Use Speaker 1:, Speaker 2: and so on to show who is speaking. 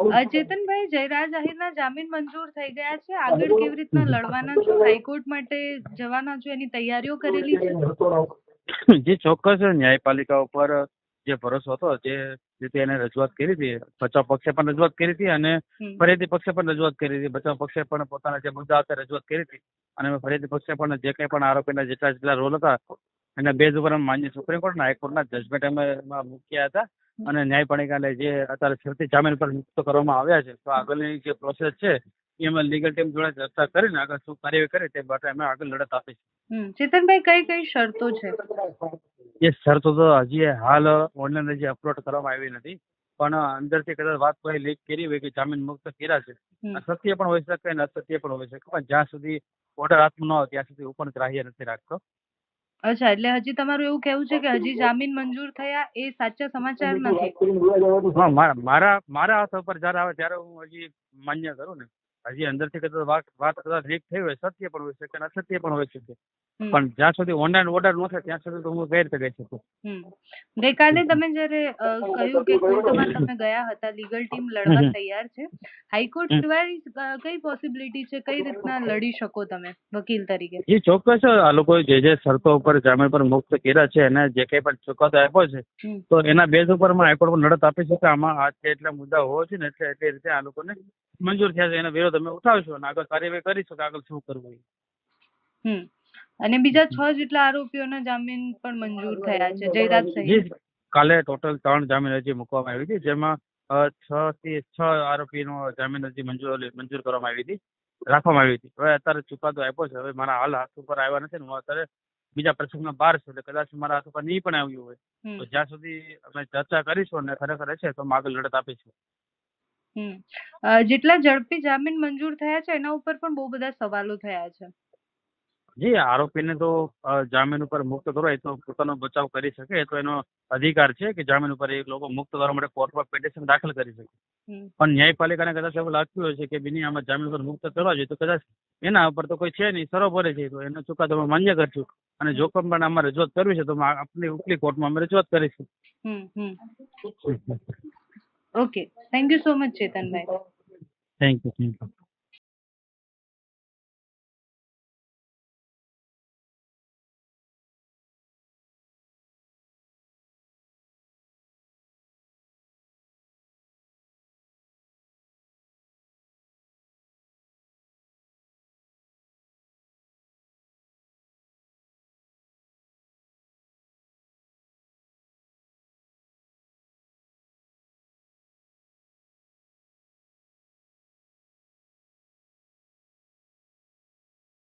Speaker 1: ચેતનભાઈ, જયરાજ આહિરના જામીન મંજૂર થઈ ગયા છે. આગળ કેવી રીતના લડવાના છો? હાઈકોર્ટ માટે જવાના છો? એની તૈયારીઓ કરેલી છે?
Speaker 2: જી ચોક્કસ. ન્યાયપાલિકા ઉપર જે ભરોસો હતો જે રીતે એને રજૂઆત કરી હતી, બચાવ પક્ષે પણ રજૂઆત કરી હતી અને ફરિયાદી પક્ષે પણ રજૂઆત કરી હતી. બચાવ પક્ષે પણ પોતાના જે મુદ્દા હતા રજૂઆત કરી હતી અને ફરિયાદી પક્ષે પણ જે કંઈ પણ આરોપીના જેટલા રોલ હતા એના બેઝ ઉપર માન્ય સુપ્રીમ કોર્ટ અને હાઈકોર્ટના જજમેન્ટ એમાં મૂક્યા હતા અને ન્યાયપાલિકાને જે અત્યારે છેવટે જામીન પર મુક્ત કરવામાં આવ્યા છે. તો આગળની જે પ્રોસેસ છે એમાં લીગલ ટીમ જોડે ચર્ચા કરીને આગળ શું કાર્યવાહી કરે તે માટે અમે આગળ લડત આપી છે.
Speaker 1: ચેતનભાઈ, કઈ કઈ શરતો છે?
Speaker 2: એ શરતો તો હજી હાલ ઓનલાઈન હજી અપલોડ કરવામાં આવી નથી, પણ અંદરથી કદાચ વાત કોઈ લીક કરી હોય કે જામીન મુક્ત કર્યા છે, સત્ય પણ હોઈ શકે અને અસત્ય પણ હોઈ શકે, પણ જ્યાં સુધી ઓર્ડર હાથમાં ન આવે ત્યાં સુધી હું પણ ગ્રાહ્ય નથી રાખતો.
Speaker 1: અચ્છા, એટલે હજી તમારું એવું કહેવું છે કે હજી જામીન મંજૂર થયા એ સાચા સમાચાર નથી?
Speaker 2: હા, મારા હાથ ઉપર જ્યારે આવે ત્યારે હું હજી માન્ય કરું ને. હજી અંદરથી કદાચ વાત કદાચ લીક થઈ હોય, સત્ય પણ હોઈ શકે અને અસત્ય પણ હોઈ શકે, પણ જ્યાં સુધી ઓનલાઈન ઓર્ડર ન થાય ત્યાં સુધી તો હું કહી કહી શકું.
Speaker 1: ગઈકાલે તમે જયારે કહ્યું કે કોર્ટમાં તમે ગયા હતા, લીગલ ટીમ લડવા તૈયાર છે, હાઈકોર્ટ સિવાય કઈ પોસિબિલિટી છે? કઈ રીતના લડી શકો તમે વકીલ તરીકે?
Speaker 2: એ ચોક્કસ. આ લોકો જે શરતો ઉપર જામીન પર મુક્ત કર્યા છે અને જે કંઈ પણ ચુકાદો આપ્યો છે તો એના બેઝ ઉપર હાઈકોર્ટમાં લડત આપી છે કે આમાં આ એટલા મુદ્દા હોવા છે ને એટલે રીતે આ લોકોને મંજૂર થયા છે. એના વિરોધ અમે ઉઠાવીશું અને આગળ કાર્યવાહી કરીશું કે આગળ શું કરવું.
Speaker 1: અને બીજા 6 જેટલા આરોપીઓના જામીન પણ મંજૂર થયા છે, જયરાજ સહિત?
Speaker 2: કાલે ટોટલ 3 જામીન અરજી મૂકવામાં આવી હતી, જેમાં 6 આરોપીનો જામીન અરજી મંજૂર કરવામાં આવી હતી, રાખવામાં આવી હતી. હવે અત્યારે ચુકાદો આપ્યો છે. હવે મારા હાલ હાથ ઉપર આવ્યા નથી ને હું અત્યારે બીજા પ્રસંગમાં બહાર છું, એટલે કદાચ મારા હાથ ઉપર નહીં પણ આવ્યું હોય તો જ્યાં સુધી અમે ચર્ચા કરીશું અને ખરેખર હશે તો અમે આગળ લડત આપીશું.
Speaker 1: જેટલા ઝડપી જામીન મંજૂર થયા છે એના ઉપર પણ બહુ બધા સવાલો થયા છે.
Speaker 2: જી, આરોપીને તો જામીન ઉપર મુક્ત કરવા એ તો પોતાનો બચાવ કરી શકે, એ તો એનો અધિકાર છે કે જામીન ઉપર એ લોકો મુક્ત કરવા માટે કોર્ટમાં પિટિશન દાખલ કરી શકે. પણ ન્યાયપાલિકાને કદાચ એવું લાગતું હોય છે કે બિની આમાં જામીન પર મુક્ત કરવા જોઈએ તો કદાચ એના ઉપર તો કોઈ છે નહીં, સરોવરે છે, તો એનો ચુકાદો અમે માન્ય કરશું અને જોખમ પણ અમારે રજૂઆત કરવી છે તો આપણી ઉપલી કોર્ટમાં અમે રજૂઆત કરીશું.
Speaker 1: Okay, thank you so much Chetanbhai.
Speaker 2: Thank you.